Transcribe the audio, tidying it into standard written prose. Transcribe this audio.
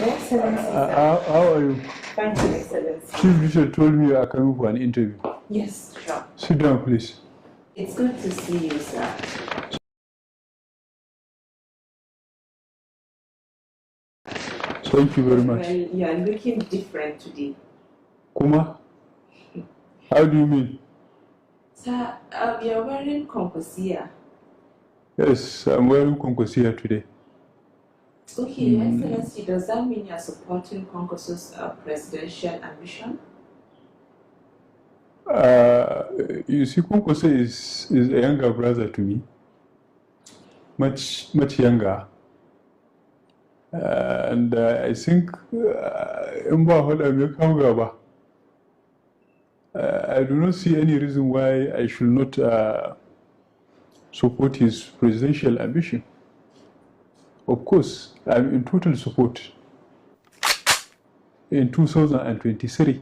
Excellency, how are you? Thank you, Excellency. Chief Bishop told me you are coming for an interview. Yes, sure. Sit down, please. It's good to see you, sir. Thank you very much. Well, you are looking different today. Kuma? How do you mean? Sir, you're wearing kwankwaso. Yes, I'm wearing kwankwaso today. Okay, Your Excellency, does that mean you're supporting Kwankwaso's presidential ambition? You see, kwankwaso is a younger brother to me. Much younger. And I think I do not see any reason why I should not support his presidential ambition. Of course, I'm in total support in 2023.